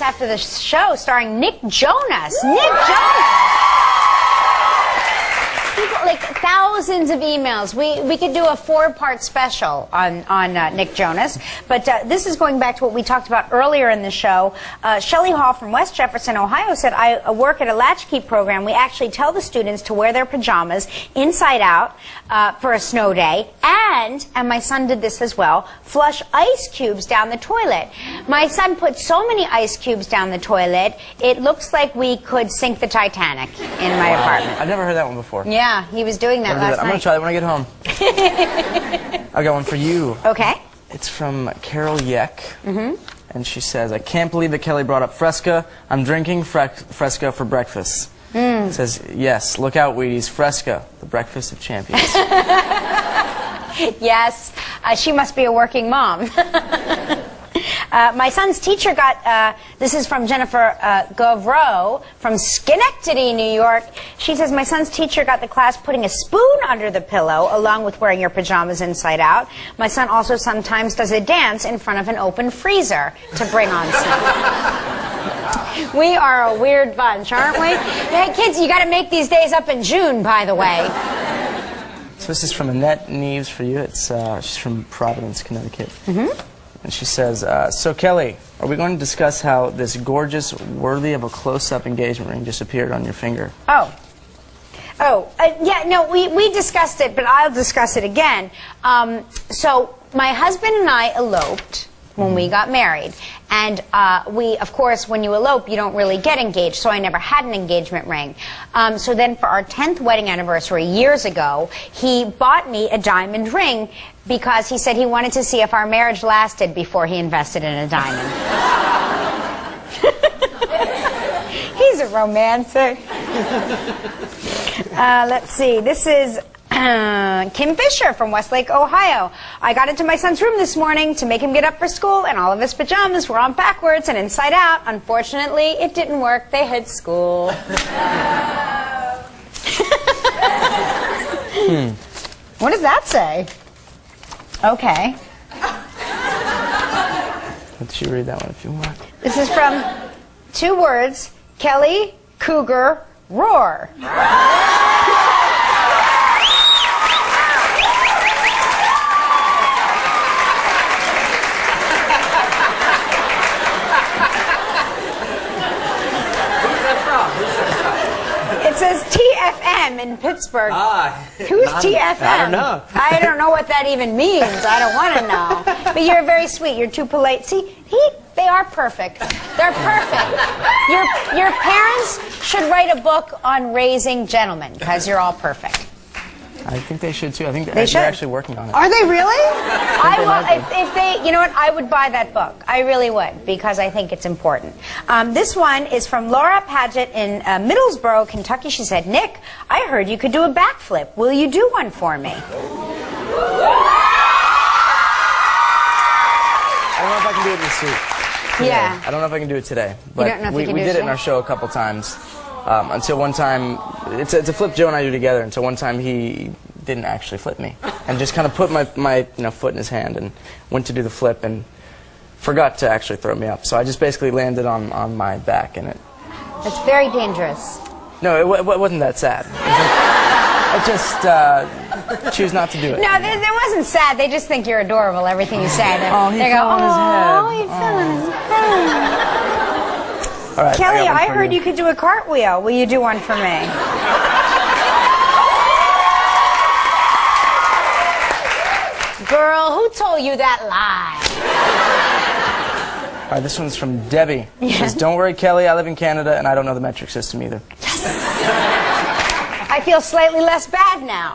after the show starring Nick Jonas. Nick Jonas! People, like thousands of emails. We could do a 4-part special on Nick Jonas. But this is going back to what we talked about earlier in the show. Shelley Hall from West Jefferson, Ohio said, I work at a latchkey program. We actually tell the students to wear their pajamas inside out for a snow day. And my son did this as well, flush ice cubes down the toilet. My son put so many ice cubes down the toilet, it looks like we could sink the Titanic in my apartment. I've never heard that one before. Yeah, he was doing that last night. I'm going to try that when I get home. I got one for you. Okay. It's from Carol Yeck. And she says, I can't believe that Kelly brought up Fresca. I'm drinking Fresca for breakfast. It says, yes, look out, Wheaties, Fresca, the breakfast of champions. Yes, she must be a working mom. My son's teacher got, this is from Jennifer Govreau from Schenectady, New York. She says, my son's teacher got the class putting a spoon under the pillow along with wearing your pajamas inside out. My son also sometimes does a dance in front of an open freezer to bring on snow. We are a weird bunch, aren't we? Hey, kids, you got to make these days up in June, by the way. So this is from Annette Neves for you. It's she's from Providence, Connecticut. And she says, so Kelly, are we going to discuss how this gorgeous, worthy of a close-up engagement ring just appeared on your finger? Yeah, no, we discussed it, but I'll discuss it again. So my husband and I eloped when we got married. And we, of course, when you elope, you don't really get engaged, so I never had an engagement ring. So then for our 10th wedding anniversary years ago, he bought me a diamond ring because he said he wanted to see if our marriage lasted before he invested in a diamond. He's a romantic. Let's see, this is Kim Fisher from Westlake, Ohio. I got into my son's room this morning to make him get up for school, and all of his pajamas were on backwards and inside out. Unfortunately, it didn't work. They hid school. What does that say? Okay. Let you read that one if you want. This is from 2 words, Kelly, Cougar, Roar. It says TFM in Pittsburgh. Who's TFM? I don't know. I don't know what that even means. I don't want to know. But you're very sweet. You're too polite. See, they are perfect. They're perfect. Your parents should write a book on raising gentlemen because you're all perfect. I think they should too. I think they're actually working on it. Are they really? If they, you know what, I would buy that book. I really would, because I think it's important. This one is from Laura Paget in Middlesboro, Kentucky. She said, Nick, I heard you could do a backflip. Will you do one for me? I don't know if I can do it this week. Yeah. I don't know if I can do it today. But we did it in our show a couple times. Until one time, it's a flip Joe and I do together, until one time he didn't actually flip me. And just kind of put my foot in his hand and went to do the flip and forgot to actually throw me up. So I just basically landed on my back in it. It's very dangerous. No, it wasn't that sad. I just choose not to do it. No, it wasn't sad. They just think you're adorable, everything you say. Oh, he fell on his head. Oh, he fell on his head. All right, Kelly, I heard you could do a cartwheel. Will you do one for me? Girl, who told you that lie? All right, this one's from Debbie. She says, don't worry, Kelly, I live in Canada and I don't know the metric system either. Yes. I feel slightly less bad now.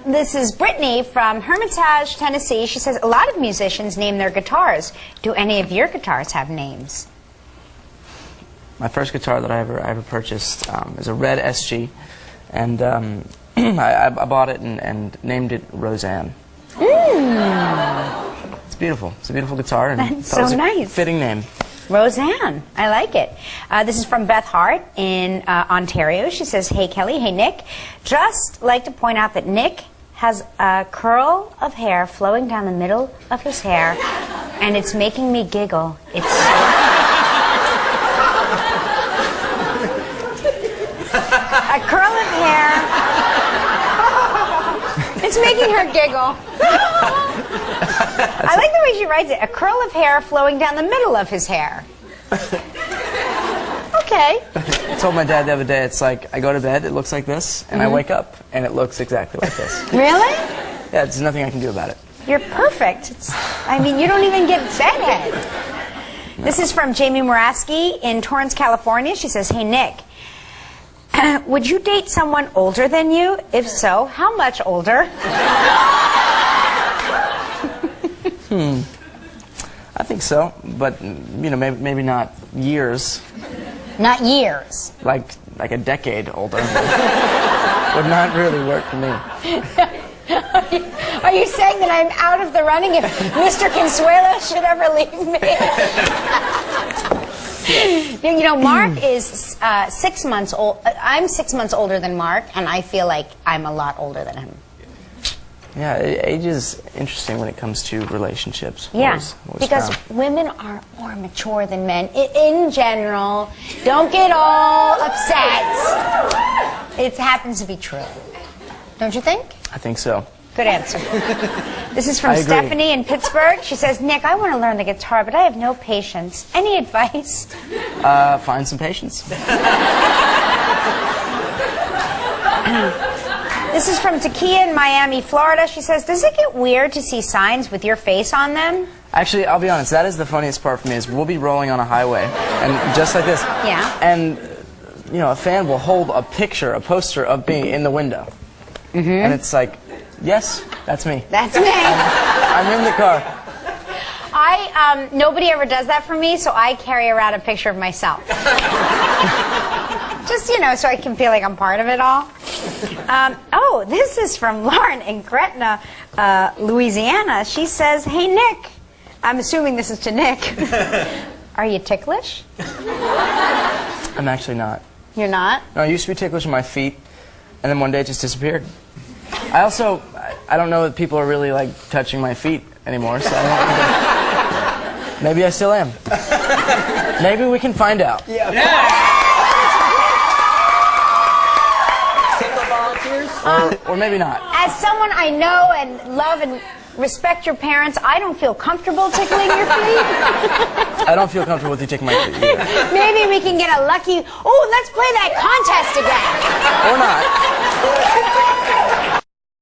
This is Brittany from Hermitage, Tennessee. She says, a lot of musicians name their guitars. Do any of your guitars have names? My first guitar that I ever purchased is a red SG, and I bought it and named it Roseanne. It's beautiful. It's a beautiful guitar, and that's so nice. Fitting name. Roseanne. I like it. This is from Beth Hart in Ontario. She says, hey, Kelly. Hey, Nick. Just like to point out that Nick has a curl of hair flowing down the middle of his hair, and it's making me giggle. It's so making her giggle. I like the way she writes it. A curl of hair flowing down the middle of his hair. Okay. I told my dad the other day, it's like, I go to bed, it looks like this, and I wake up, and it looks exactly like this. Really? Yeah, there's nothing I can do about it. You're perfect. I mean, you don't even get bedhead. No. This is from Jamie Moraski in Torrance, California. She says, hey, Nick, would you date someone older than you? If so, how much older? I think so, but, you know, maybe not years. Not years? Like a decade older. Would not really work for me. Are you saying that I'm out of the running if Mr. Consuelo should ever leave me? You know, Mark is 6 months old. I'm 6 months older than Mark, and I feel like I'm a lot older than him. Yeah, age is interesting when it comes to relationships. Yeah, because women are more mature than men in general. Don't get all upset. It happens to be true. Don't you think? I think so. Good answer. This is from Stephanie in Pittsburgh. She says, Nick, I want to learn the guitar, but I have no patience. Any advice? Find some patience. This is from Takia in Miami, Florida. She says, does it get weird to see signs with your face on them? Actually, I'll be honest, that is the funniest part for me, is we'll be rolling on a highway, and just like this. Yeah. And, you know, a fan will hold a picture, a poster of me in the window. And it's like, yes, that's me. That's me. I'm in the car. Nobody ever does that for me, so I carry around a picture of myself. Just, you know, so I can feel like I'm part of it all. Oh, this is from Lauren in Gretna, Louisiana. She says, hey, Nick. I'm assuming this is to Nick. Are you ticklish? I'm actually not. You're not? No, I used to be ticklish in my feet, and then one day it just disappeared. I don't know that people are really, like, touching my feet anymore, so I don't maybe I still am. Maybe we can find out. Yeah. Or maybe not. As someone I know and love and respect your parents, I don't feel comfortable tickling your feet. I don't feel comfortable with you taking my feet either. Maybe we can get a lucky... Oh, let's play that contest again. Or not.